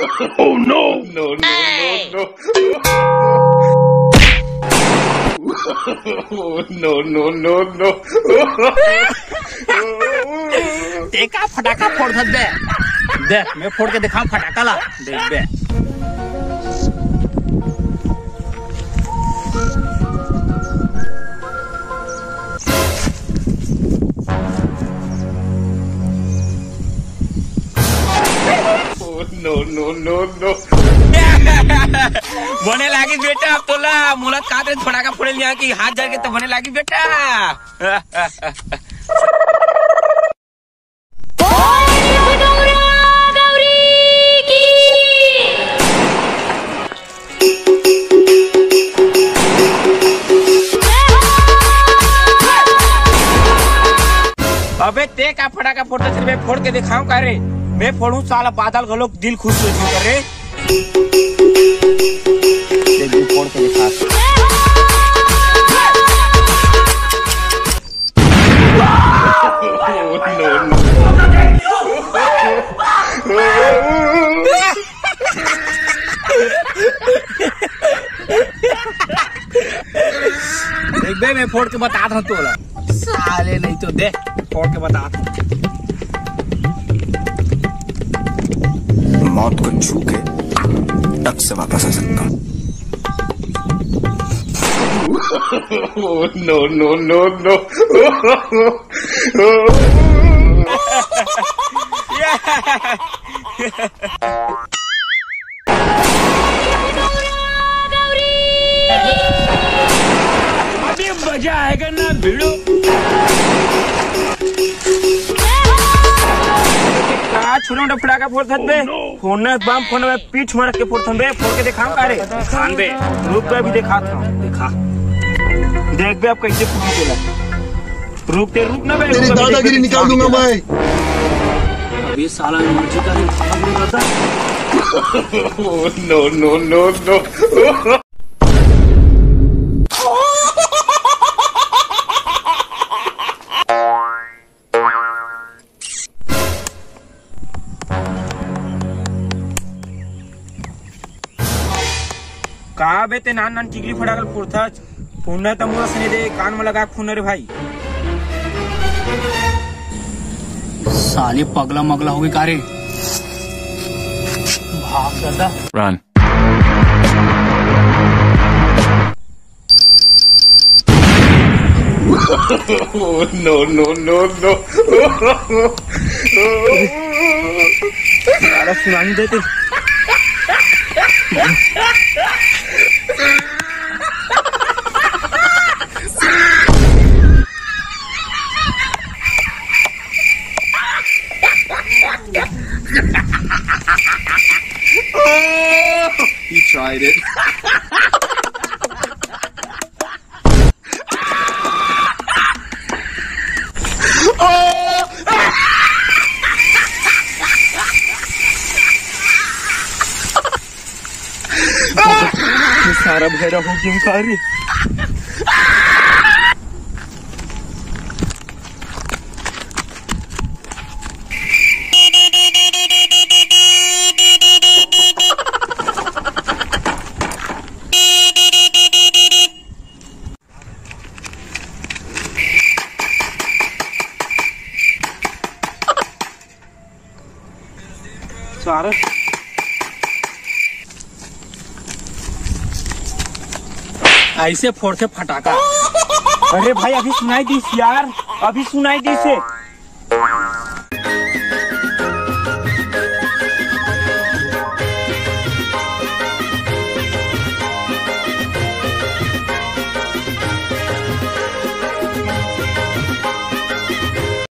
Oh no! No, no, no, no. No, no, no, no. टेका फटाका फोड़ दे दे मैं फोड़ के दिखाऊं फटाका ला देख बे No, no, no, no. बने लागी बेटा अब तोला मुला कादरे फटाका फोड़े लिया कि हाथ जल के तो बने लागी बेटा अबे ते का फटाका फोड़ता चल मैं फोड़ के दिखाऊं का रे मैं फोड़ू साला बादल गलो दिल खुश हो कर रे देख फोड़ के दिखा देख बे मैं फोड़ के बता था तोला साले नहीं तो दे फोड़ के बता मौत को छू के टक से वापस आ सकता हूँ। No, no, no, no. अभी मजा आएगा ना भिड़ो छोटा फटाका फोड़ सकते फोन बम फोन में पीठ मार के फोड़ बे फोड़ के दिखाऊं का रे खान बे रुक पे भी दिखाता हूँ दिखा देख बे अब कैसे फूटी चला रुक ना बे तेरी दादागिरी निकाल दूंगा मैं अभी साला मर्जी का No, no, no, no. कहा बे ते नान टिकली फटाकल फोड़ता फोन तो मुरा सने दे कान में लगा फोन रे भाई साले पगला मगला हो गई कारे भाग दादा Run. No, no, no, no. सारा सुनाई देते He tried it. सारा भैरा हो क्यों सारी सारा ऐसे फोड़ते फटाका अरे भाई अभी सुनाई दी यार अभी सुनाई दी से